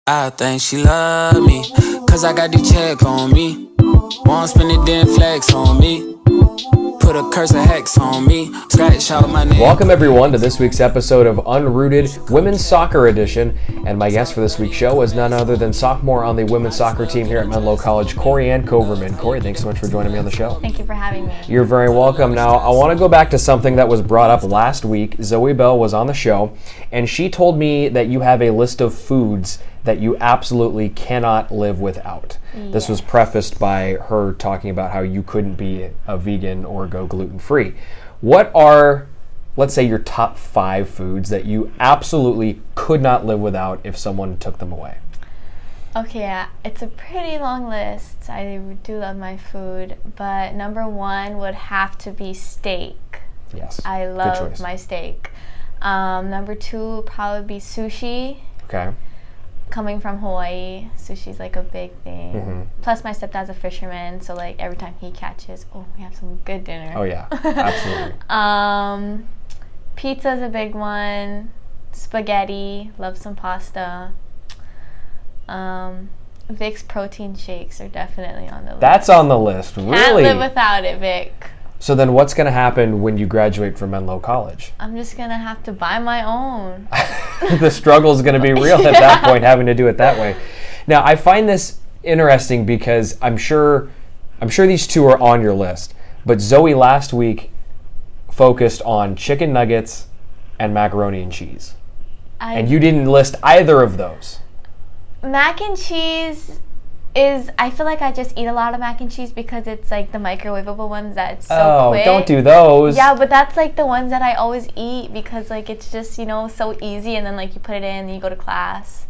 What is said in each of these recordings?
I think she love me, cause I got the check on me. Won't spend it, then flex on me. Put a curse of hex on me. Scratch out my name. Welcome everyone to this week's episode of Unrooted Women's Soccer Edition. And my guest for this week's show is none other than sophomore on the women's soccer team here at Menlo College, Kori-Ann Koverman. Kori, thanks so much for joining me on the show. Thank you for having me. You're very welcome. Now, I want to go back to something that was brought up last week. Zoe Bell was on the show, and she told me that you have a list of foods that you absolutely cannot live without. Yeah. This was prefaced by her talking about how you couldn't be a vegan or go gluten-free. What are, let's say, your top 5 foods that you absolutely could not live without if someone took them away? Okay, it's a pretty long list. I do love my food, but number 1 would have to be steak. Yes, I love my steak. Number 2 would probably be sushi. Okay. Coming from Hawaii, sushi's like a big thing. Mm-hmm. Plus my stepdad's a fisherman, so like every time he catches, we have some good dinner. Oh yeah, absolutely. Pizza's a big one. Spaghetti, love some pasta. Vic's protein shakes are definitely on the list. That's on the list, really? Can't live without it, Vic. So then what's going to happen when you graduate from Menlo College? I'm just going to have to buy my own. The struggle is going to be real at that point, having to do it that way. Now, I find this interesting because I'm sure these two are on your list. But Zoe last week focused on chicken nuggets and macaroni and cheese. And you didn't list either of those. Mac and cheese I feel like I just eat a lot of mac and cheese because it's like the microwavable ones that it's so quick. Oh, don't do those. Yeah, but that's like the ones that I always eat because like it's just, so easy, and then like you put it in and you go to class.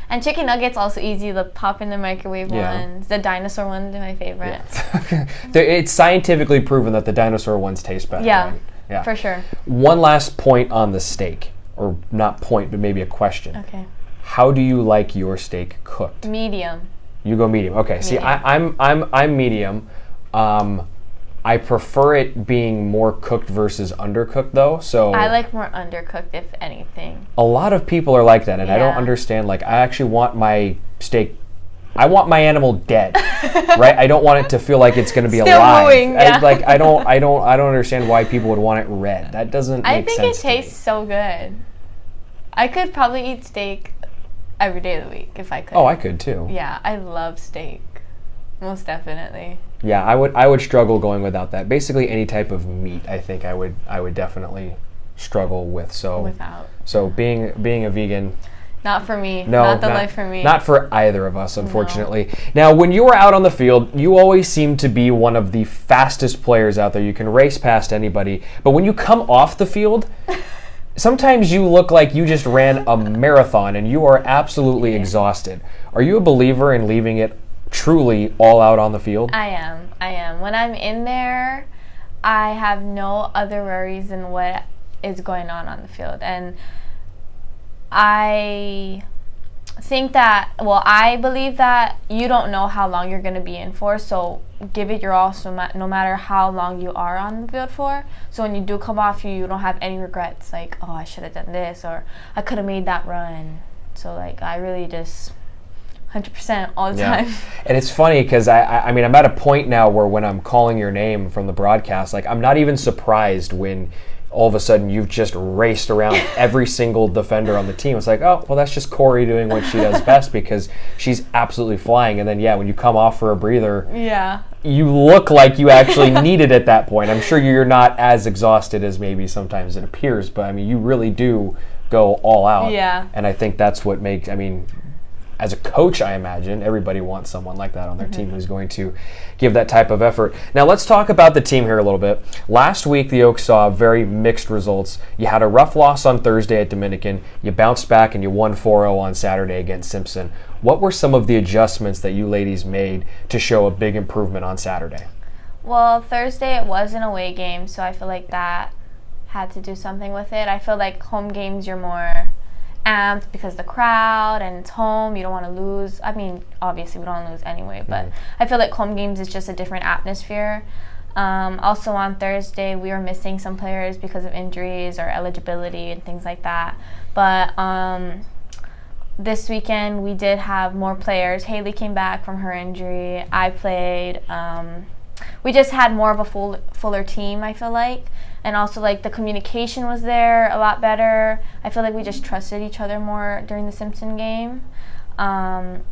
And chicken nuggets also easy to pop in the microwave ones. The dinosaur ones are my favorite. Yeah. It's scientifically proven that the dinosaur ones taste better. Yeah, right? Yeah, for sure. One last point on the steak, or not point, but maybe a question. Okay. How do you like your steak cooked? Medium. You go medium. Okay. Medium. See, I'm medium. I prefer it being more cooked versus undercooked, though. So I like more undercooked, if anything. A lot of people are like that, and I don't understand. Like, I actually want my steak. I want my animal dead, right? I don't want it to feel like it's going to be still alive. Moving, yeah. I don't understand why people would want it red. That doesn't make sense. I think it tastes so good. I could probably eat steak every day of the week if I could. Oh, I could too. Yeah, I love steak. Most definitely. Yeah, I would struggle going without that. Basically any type of meat, I think I would definitely struggle with. So being a vegan, not for me. No, not the life for me. Not for either of us, unfortunately. No. Now, when you were out on the field, you always seem to be one of the fastest players out there. You can race past anybody. But when you come off the field, sometimes you look like you just ran a marathon and you are absolutely exhausted. Are you a believer in leaving it truly all out on the field? I am. When I'm in there, I have no other worries than what is going on the field. And I think that, I believe that you don't know how long you're going to be in for, so give it your all, so no matter how long you are on the field for. So when you do come off, you don't have any regrets, like, oh, I should have done this, or I could have made that run. So like, I really just 100% all the time. And it's funny because I mean, I'm at a point now where when I'm calling your name from the broadcast, like, I'm not even surprised when all of a sudden you've just raced around every single defender on the team. It's like, oh, well, that's just Kori doing what she does best because she's absolutely flying. And then, when you come off for a breather, you look like you actually need it at that point. I'm sure you're not as exhausted as maybe sometimes it appears, but I mean, you really do go all out. Yeah. And I think that's what makes, as a coach, I imagine, everybody wants someone like that on their team who's going to give that type of effort. Now, let's talk about the team here a little bit. Last week, the Oaks saw very mixed results. You had a rough loss on Thursday at Dominican. You bounced back and you won 4-0 on Saturday against Simpson. What were some of the adjustments that you ladies made to show a big improvement on Saturday? Well, Thursday it was an away game, so I feel like that had to do something with it. I feel like home games you're more amped because the crowd and it's home, you don't want to lose. I mean, obviously we don't want to lose anyway, but I feel like home games is just a different atmosphere. Also on Thursday we were missing some players because of injuries or eligibility and things like that, but this weekend we did have more players. Haley came back from her injury. I played. We just had more of a fuller team, I feel like. And also, like, the communication was there a lot better. I feel like we just trusted each other more during the Simpson game. On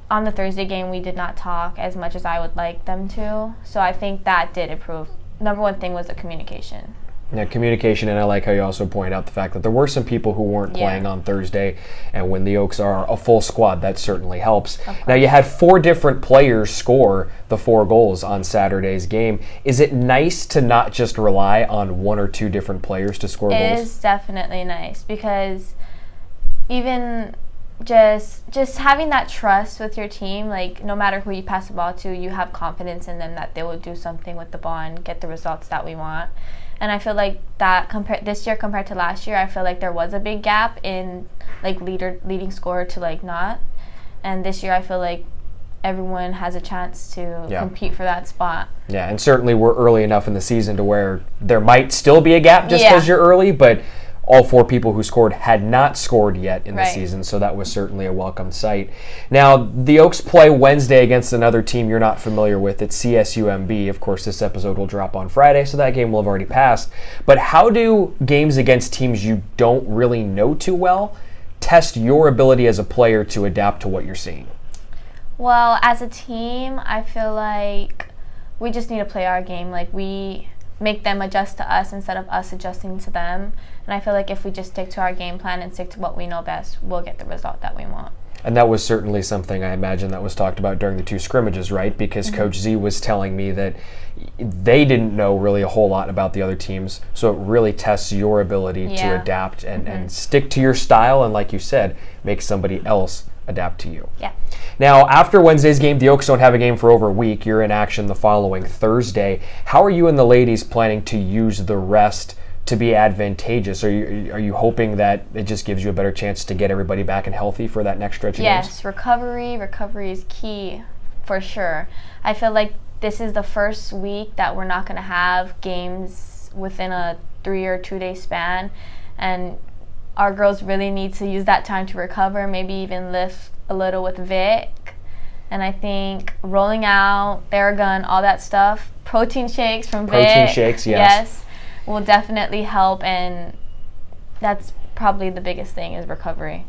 the Thursday game, we did not talk as much as I would like them to. So I think that did improve. Number one thing was the communication. Yeah, communication, and I like how you also point out the fact that there were some people who weren't playing on Thursday, and when the Oaks are a full squad, that certainly helps. Now, you had 4 different players score the 4 goals on Saturday's game. Is it nice to not just rely on 1 or 2 different players to score goals? It is definitely nice, because even just having that trust with your team, like, no matter who you pass the ball to, you have confidence in them that they will do something with the ball and get the results that we want. And I feel like that this year compared to last year, I feel like there was a big gap in, like, leading scorer to, like, not. And this year I feel like everyone has a chance to compete for that spot. Yeah, and certainly we're early enough in the season to where there might still be a gap just because you're early, but all 4 people who scored had not scored yet in the season, so that was certainly a welcome sight. Now, the Oaks play Wednesday against another team you're not familiar with. It's CSUMB. Of course, this episode will drop on Friday, so that game will have already passed. But how do games against teams you don't really know too well test your ability as a player to adapt to what you're seeing? Well, as a team, I feel like we just need to play our game. Like, we make them adjust to us instead of us adjusting to them. And I feel like if we just stick to our game plan and stick to what we know best, we'll get the result that we want. And that was certainly something I imagine that was talked about during the 2 scrimmages, right? Because Coach Z was telling me that they didn't know really a whole lot about the other teams, so it really tests your ability to adapt and stick to your style, and like you said, make somebody else adapt to you. Yeah. Now, after Wednesday's game, the Oaks don't have a game for over a week. You're in action the following Thursday. How are you and the ladies planning to use the rest to be advantageous? Are you hoping that it just gives you a better chance to get everybody back and healthy for that next stretch of games? Yes, recovery is key for sure. I feel like this is the first week that we're not going to have games within a 3 or 2 day span, and our girls really need to use that time to recover, maybe even lift a little with Vic. And I think rolling out, Theragun, all that stuff, protein shakes from Vic. Protein shakes, yes, will definitely help, and that's probably the biggest thing is recovery.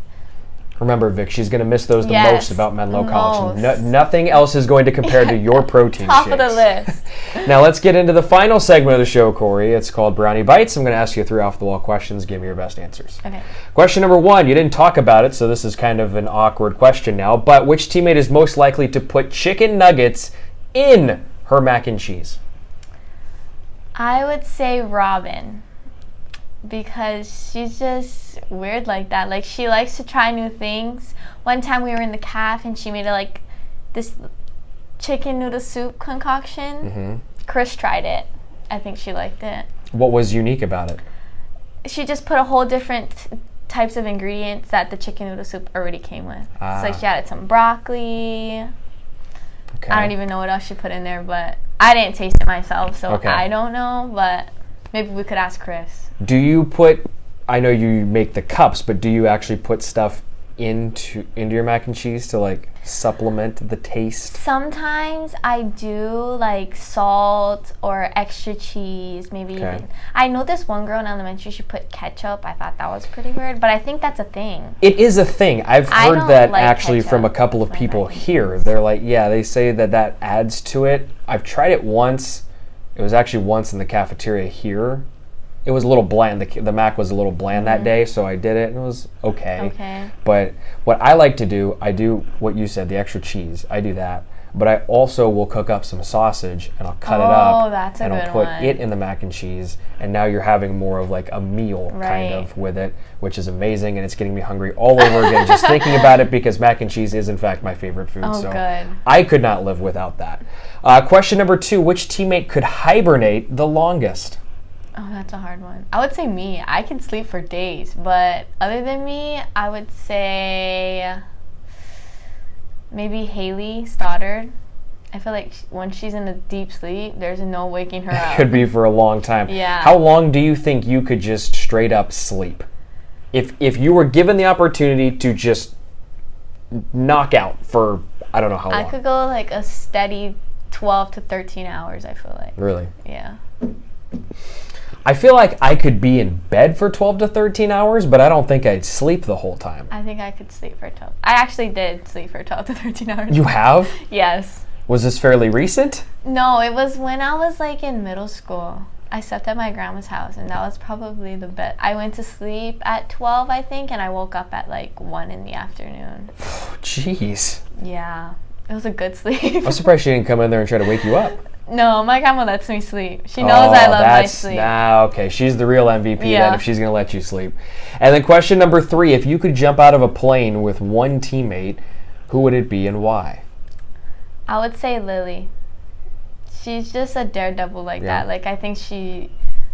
Remember, Vic, she's going to miss those the most about Menlo College. Nothing else is going to compare to your protein Top shakes. Of the list. Now let's get into the final segment of the show, Kori. It's called Brownie Bites. I'm going to ask you 3 off-the-wall questions. Give me your best answers. Okay. Question number 1. You didn't talk about it, so this is kind of an awkward question now, but which teammate is most likely to put chicken nuggets in her mac and cheese? I would say Robin, because she's just weird like that. Like, she likes to try new things. One time we were in the caf and she made this chicken noodle soup concoction. Chris tried it. I think she liked it. What was unique about it? She just put a whole different types of ingredients that the chicken noodle soup already came with. So like she added some broccoli. Okay. I don't even know what else she put in there, but I didn't taste it myself, so I don't know, but maybe we could ask Chris. Do you put, I know you make the cups, but do you actually put stuff into your mac and cheese to like supplement the taste? Sometimes I do, like salt or extra cheese, maybe even. I know this one girl in elementary, she put ketchup. I thought that was pretty weird, but I think that's a thing. It is a thing. I've heard that actually from a couple of people here. They're like, yeah, they say that adds to it. I've tried it once. It was actually once in the cafeteria here. It was a little bland. The mac was a little bland that day, so I did it, and it was okay. But what I like to do, I do what you said, the extra cheese. I do that. But I also will cook up some sausage, and I'll cut it up, and I'll put it in the mac and cheese, and now you're having more of like a meal kind of with it, which is amazing, and it's getting me hungry all over again just thinking about it, because mac and cheese is in fact my favorite food. So good. I could not live without that. Question number 2, which teammate could hibernate the longest? Oh, that's a hard one. I would say me. I can sleep for days, but other than me, I would say maybe Haley Stoddard. I feel like when she's in a deep sleep, there's no waking her up. Could be for a long time. Yeah. How long do you think you could just straight up sleep? If you were given the opportunity to just knockout for I don't know how long. I could go like a steady 12 to 13 hours, I feel like. Really? Yeah. I feel like I could be in bed for 12 to 13 hours, but I don't think I'd sleep the whole time. I think I could sleep for 12. I actually did sleep for 12 to 13 hours. You have? Yes. Was this fairly recent? No, it was when I was like in middle school. I slept at my grandma's house, and that was probably the best. I went to sleep at 12, I think, and I woke up at like 1 in the afternoon. Jeez. Yeah. It was a good sleep. I'm surprised she didn't come in there and try to wake you up. No, my grandma lets me sleep. She knows I love my sleep. Okay. She's the real MVP Yeah. then if she's going to let you sleep. And then question number 3, if you could jump out of a plane with one teammate, who would it be and why? I would say Lily. She's just a daredevil like that. Like, I think she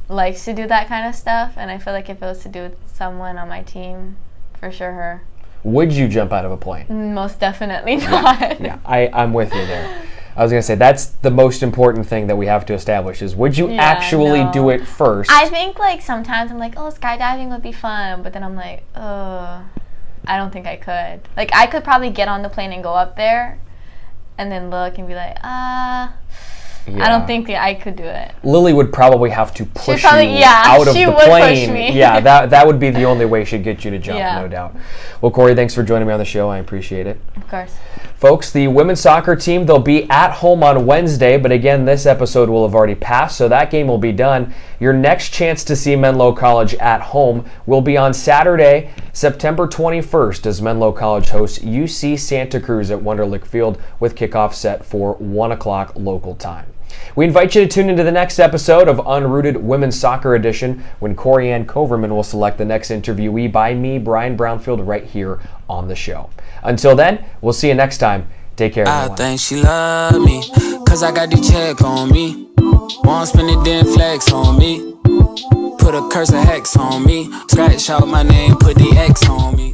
likes to do that kind of stuff, and I feel like if it was to do with someone on my team, for sure her. Would you jump out of a plane? Most definitely not. Yeah, I'm with you there. I was going to say, that's the most important thing that we have to establish is, would you actually do it first? I think, like, sometimes I'm like, oh, skydiving would be fun, but then I'm like, I don't think I could. Like, I could probably get on the plane and go up there and then look and be like, I don't think I could do it. Lily would probably have to push you out of she the would plane. push me. Yeah, that would be the only way she'd get you to jump, Yeah. no doubt. Well, Kori, thanks for joining me on the show. I appreciate it. Of course. Folks, the women's soccer team, they'll be at home on Wednesday, but again, this episode will have already passed, so that game will be done. Your next chance to see Menlo College at home will be on Saturday, September 21st, as Menlo College hosts UC Santa Cruz at Wonderlic Field with kickoff set for 1 o'clock local time. We invite you to tune into the next episode of Unrooted Women's Soccer Edition when Kori-Ann Koverman will select the next interviewee by me, Brian Brownfield, right here on the show. Until then, we'll see you next time. Take care, everyone. I think she love me, cause I got the check on me. Won't spend it, then flex on me. Put a curse of hex on me. Scratch out my name, put the X on me.